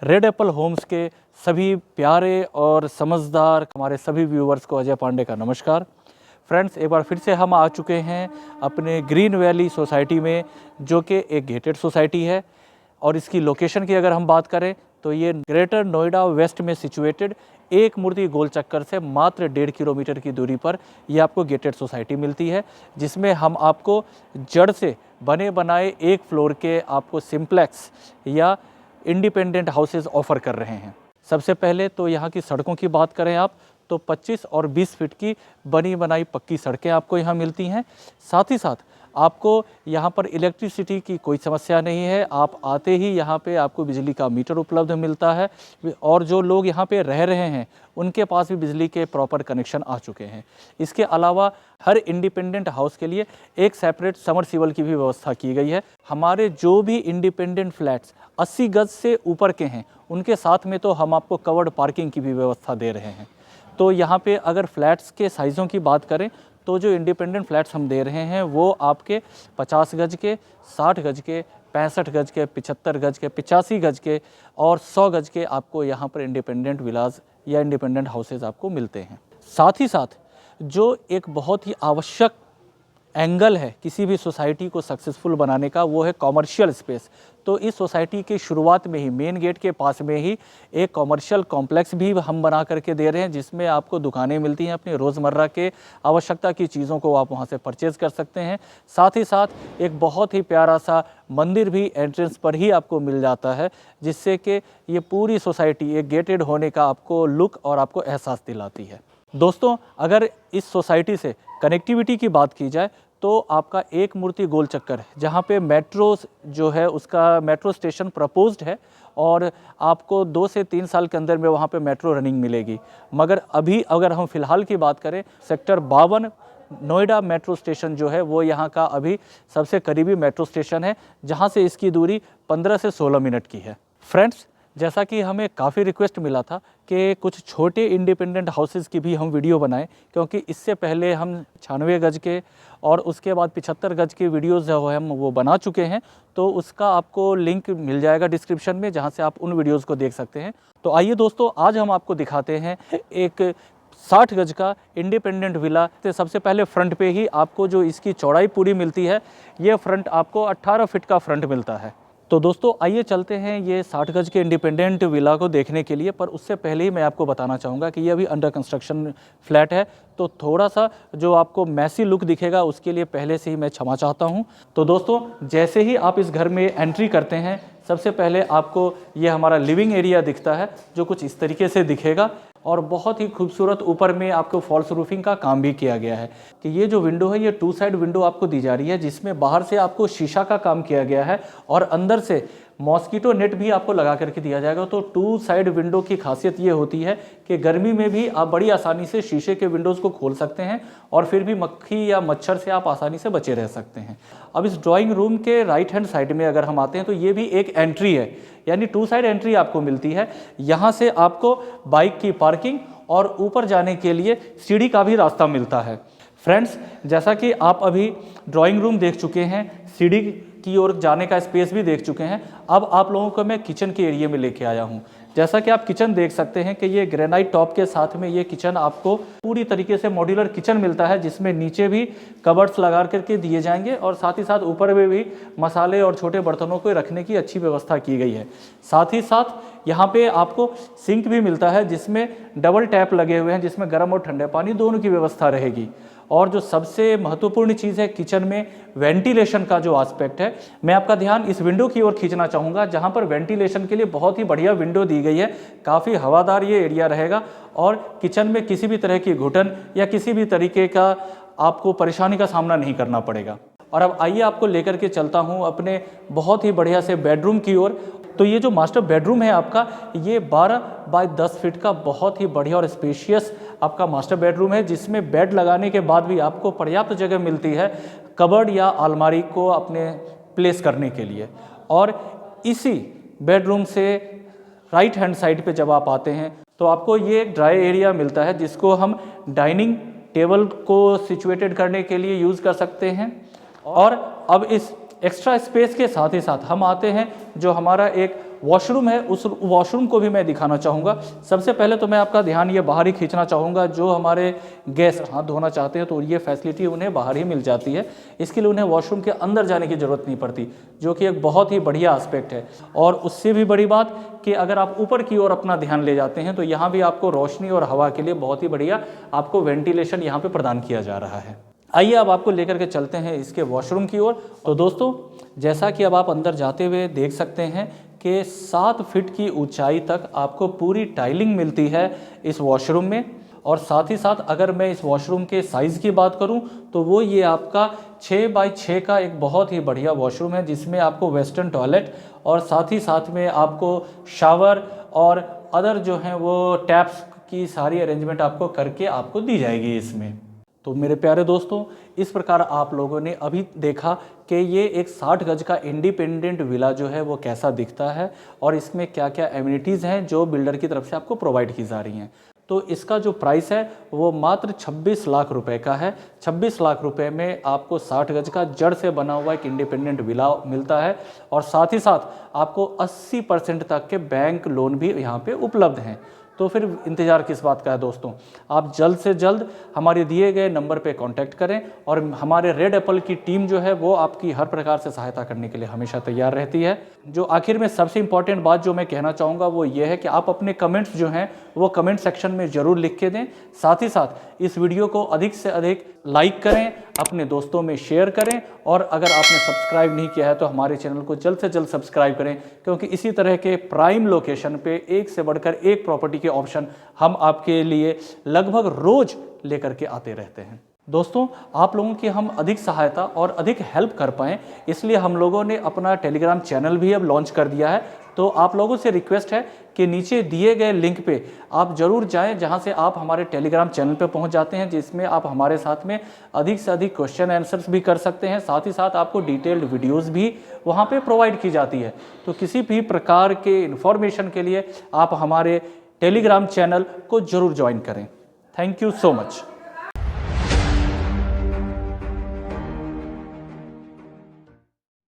Red Apple Holmes के सभी प्यारे और समझदार हमारे सभी व्यूवर्स को अजय पांडे का नमस्कार। फ्रेंड्स, एक बार फिर से हम आ चुके हैं अपने ग्रीन वैली सोसाइटी में, जो कि एक गेटेड सोसाइटी है। और इसकी लोकेशन की अगर हम बात करें तो ये ग्रेटर नोएडा वेस्ट में सिचुएटेड एक मूर्ति गोल चक्कर से मात्र 1.5 किलोमीटर की दूरी पर ये आपको गेटेड सोसाइटी मिलती है, जिसमें हम आपको जड़ से बने बनाए एक फ्लोर के आपको सिंप्लेक्स या इंडिपेंडेंट हाउसेज ऑफर कर रहे हैं। सबसे पहले तो यहाँ की सड़कों की बात करें आप तो 25 और 20 फीट की बनी बनाई पक्की सड़कें आपको यहाँ मिलती हैं। साथ ही साथ आपको यहाँ पर इलेक्ट्रिसिटी की कोई समस्या नहीं है। आप आते ही यहाँ पे आपको बिजली का मीटर उपलब्ध मिलता है और जो लोग यहाँ पे रह रहे हैं उनके पास भी बिजली के प्रॉपर कनेक्शन आ चुके हैं। इसके अलावा हर इंडिपेंडेंट हाउस के लिए एक सेपरेट समरसीबल की भी व्यवस्था की गई है। हमारे जो भी इंडिपेंडेंट फ्लैट्स 80 गज से ऊपर के हैं उनके साथ में तो हम आपको कवर्ड पार्किंग की भी व्यवस्था दे रहे हैं। तो यहाँ पे अगर फ्लैट्स के साइज़ों की बात करें तो जो इंडिपेंडेंट फ्लैट्स हम दे रहे हैं वो आपके 50 गज के, 60 गज के, 65 गज के, 75 गज के, 85 गज के और 100 गज के आपको यहाँ पर इंडिपेंडेंट विलाज या इंडिपेंडेंट हाउसेज आपको मिलते हैं। साथ ही साथ जो एक बहुत ही आवश्यक एंगल है किसी भी सोसाइटी को सक्सेसफुल बनाने का, वो है कॉमर्शियल स्पेस। तो इस सोसाइटी की शुरुआत में ही मेन गेट के पास में ही एक कॉमर्शियल कॉम्प्लेक्स भी हम बना करके दे रहे हैं, जिसमें आपको दुकानें मिलती हैं। अपनी रोज़मर्रा के आवश्यकता की चीज़ों को आप वहां से परचेज़ कर सकते हैं। साथ ही साथ एक बहुत ही प्यारा सा मंदिर भी एंट्रेंस पर ही आपको मिल जाता है, जिससे कि ये पूरी सोसाइटी एक गेटेड होने का आपको लुक और आपको एहसास दिलाती है। दोस्तों, अगर इस सोसाइटी से कनेक्टिविटी की बात की जाए तो आपका एक मूर्ति गोल चक्कर है, जहाँ पे मेट्रो जो है उसका मेट्रो स्टेशन प्रपोज्ड है और आपको 2 से 3 साल के अंदर में वहाँ पे मेट्रो रनिंग मिलेगी। मगर अभी अगर हम फ़िलहाल की बात करें, सेक्टर 52 नोएडा मेट्रो स्टेशन जो है वो यहाँ का अभी सबसे करीबी मेट्रो स्टेशन है, जहाँ से इसकी दूरी 15 से 16 मिनट की है। फ्रेंड्स, जैसा कि हमें काफ़ी रिक्वेस्ट मिला था कि कुछ छोटे इंडिपेंडेंट हाउसेज़ की भी हम वीडियो बनाएं, क्योंकि इससे पहले हम 96 गज के और उसके बाद 75 गज के वीडियोज़ जो है हम वो बना चुके हैं। तो उसका आपको लिंक मिल जाएगा डिस्क्रिप्शन में, जहां से आप उन वीडियोज़ को देख सकते हैं। तो आइए दोस्तों, आज हम आपको दिखाते हैं एक 60 गज का इंडिपेंडेंट विला। तो सबसे पहले फ्रंट पे ही आपको जो इसकी चौड़ाई पूरी मिलती है, ये फ्रंट आपको 18 फीट का फ्रंट मिलता है। तो दोस्तों आइए चलते हैं ये 60 गज के इंडिपेंडेंट विला को देखने के लिए। पर उससे पहले ही मैं आपको बताना चाहूँगा कि ये अभी अंडर कंस्ट्रक्शन फ्लैट है, तो थोड़ा सा जो आपको मैसी लुक दिखेगा उसके लिए पहले से ही मैं क्षमा चाहता हूँ। तो दोस्तों, जैसे ही आप इस घर में एंट्री करते हैं, सबसे पहले आपको ये हमारा लिविंग एरिया दिखता है, जो कुछ इस तरीके से दिखेगा और बहुत ही खूबसूरत ऊपर में आपको फॉल्स रूफिंग का काम भी किया गया है। कि ये जो विंडो है ये 2 साइड विंडो आपको दी जा रही है, जिसमें बाहर से आपको शीशा का काम किया गया है और अंदर से मॉस्किटो नेट भी आपको लगा करके दिया जाएगा। तो 2 साइड विंडो की खासियत ये होती है कि गर्मी में भी आप बड़ी आसानी से शीशे के विंडोज़ को खोल सकते हैं और फिर भी मक्खी या मच्छर से आप आसानी से बचे रह सकते हैं। अब इस ड्राइंग रूम के राइट हैंड साइड में अगर हम आते हैं तो ये भी एक एंट्री है, यानी 2 साइड एंट्री आपको मिलती है। यहाँ से आपको बाइक की पार्किंग और ऊपर जाने के लिए सीढ़ी का भी रास्ता मिलता है। फ्रेंड्स, जैसा कि आप अभी ड्राइंग रूम देख चुके हैं, सीढ़ी की ओर जाने का स्पेस भी देख चुके हैं, अब आप लोगों को मैं किचन के एरिया में लेके आया हूँ। जैसा कि आप किचन देख सकते हैं कि ये ग्रेनाइट टॉप के साथ में ये किचन आपको पूरी तरीके से मॉड्यूलर किचन मिलता है, जिसमें नीचे भी कबर्ड्स लगा करके दिए जाएंगे और साथ ही साथ ऊपर में भी मसाले और छोटे बर्तनों को रखने की अच्छी व्यवस्था की गई है। साथ ही साथ यहाँ पे आपको सिंक भी मिलता है, जिसमें डबल टैप लगे हुए हैं, जिसमें गर्म और ठंडे पानी दोनों की व्यवस्था रहेगी। और जो सबसे महत्वपूर्ण चीज़ है किचन में, वेंटिलेशन का जो एस्पेक्ट है, मैं आपका ध्यान इस विंडो की ओर खींचना चाहूँगा, जहाँ पर वेंटिलेशन के लिए बहुत ही बढ़िया विंडो दी गई है। काफ़ी हवादार ये एरिया रहेगा और किचन में किसी भी तरह की घुटन या किसी भी तरीके का आपको परेशानी का सामना नहीं करना पड़ेगा। और अब आइए आपको लेकर के चलता हूँ अपने बहुत ही बढ़िया से बेडरूम की ओर। तो ये जो मास्टर बेडरूम है आपका, ये 12 बाय 10 फीट का बहुत ही बढ़िया और स्पेशियस आपका मास्टर बेडरूम है, जिसमें बेड लगाने के बाद भी आपको पर्याप्त जगह मिलती है कबर्ड या अलमारी को अपने प्लेस करने के लिए। और इसी बेडरूम से राइट हैंड साइड पे जब आप आते हैं तो आपको ये एक ड्राई एरिया मिलता है, जिसको हम डाइनिंग टेबल को सिचुएटेड करने के लिए यूज़ कर सकते हैं। और अब इस एक्स्ट्रा स्पेस के साथ ही साथ हम आते हैं जो हमारा एक वॉशरूम है उस वॉशरूम को भी मैं दिखाना चाहूँगा। सबसे पहले तो मैं आपका ध्यान ये बाहर ही खींचना चाहूँगा। जो हमारे गेस्ट हाथ धोना चाहते हैं तो ये फैसिलिटी उन्हें बाहर ही मिल जाती है, इसके लिए उन्हें वॉशरूम के अंदर जाने की ज़रूरत नहीं पड़ती, जो कि एक बहुत ही बढ़िया एस्पेक्ट है। और उससे भी बड़ी बात कि अगर आप ऊपर की ओर अपना ध्यान ले जाते हैं तो यहाँ भी आपको रोशनी और हवा के लिए बहुत ही बढ़िया आपको वेंटिलेशन यहाँ पे प्रदान किया जा रहा है। आइए अब आपको लेकर के चलते हैं इसके वॉशरूम की ओर। तो दोस्तों, जैसा कि अब आप अंदर जाते हुए देख सकते हैं कि 7 फीट की ऊंचाई तक आपको पूरी टाइलिंग मिलती है इस वॉशरूम में। और साथ ही साथ अगर मैं इस वॉशरूम के साइज़ की बात करूं तो वो ये आपका 6 बाई 6 का एक बहुत ही बढ़िया वॉशरूम है, जिसमें आपको वेस्टर्न टॉयलेट और साथ ही साथ में आपको शावर और अदर जो हैं वो टैप्स की सारी अरेंजमेंट आपको करके आपको दी जाएगी इसमें। तो मेरे प्यारे दोस्तों, इस प्रकार आप लोगों ने अभी देखा कि ये एक 60 गज का इंडिपेंडेंट विला जो है वो कैसा दिखता है और इसमें क्या क्या एमिनिटीज़ हैं जो बिल्डर की तरफ से आपको प्रोवाइड की जा रही हैं। तो इसका जो प्राइस है वो मात्र 26 लाख रुपए का है। 26 लाख रुपए में आपको 60 गज का जड़ से बना हुआ एक इंडिपेंडेंट विला मिलता है और साथ ही साथ आपको 80% तक के बैंक लोन भी यहाँ पे उपलब्ध हैं। तो फिर इंतज़ार किस बात का है दोस्तों, आप जल्द से जल्द हमारे दिए गए नंबर पे कांटेक्ट करें और हमारे रेड एप्पल की टीम जो है वो आपकी हर प्रकार से सहायता करने के लिए हमेशा तैयार रहती है। जो आखिर में सबसे इम्पॉर्टेंट बात जो मैं कहना चाहूँगा वो ये है कि आप अपने कमेंट्स जो हैं वो कमेंट सेक्शन में ज़रूर लिख के दें। साथ ही साथ इस वीडियो को अधिक से अधिक लाइक करें, अपने दोस्तों में शेयर करें और अगर आपने सब्सक्राइब नहीं किया है तो हमारे चैनल को जल्द से जल्द सब्सक्राइब करें, क्योंकि इसी तरह के प्राइम लोकेशन पे एक से बढ़कर एक प्रॉपर्टी के ऑप्शन हम आपके लिए लगभग रोज लेकर के आते रहते हैं। दोस्तों, आप लोगों की हम अधिक सहायता और अधिक हेल्प कर पाएँ इसलिए हम लोगों ने अपना टेलीग्राम चैनल भी अब लॉन्च कर दिया है। तो आप लोगों से रिक्वेस्ट है कि नीचे दिए गए लिंक पे आप ज़रूर जाएं, जहां से आप हमारे टेलीग्राम चैनल पे पहुंच जाते हैं, जिसमें आप हमारे साथ में अधिक से अधिक क्वेश्चन आंसर्स भी कर सकते हैं। साथ ही साथ आपको डिटेल्ड वीडियोस भी वहां पे प्रोवाइड की जाती है। तो किसी भी प्रकार के इन्फॉर्मेशन के लिए आप हमारे टेलीग्राम चैनल को ज़रूर ज्वाइन करें। Thank you so much.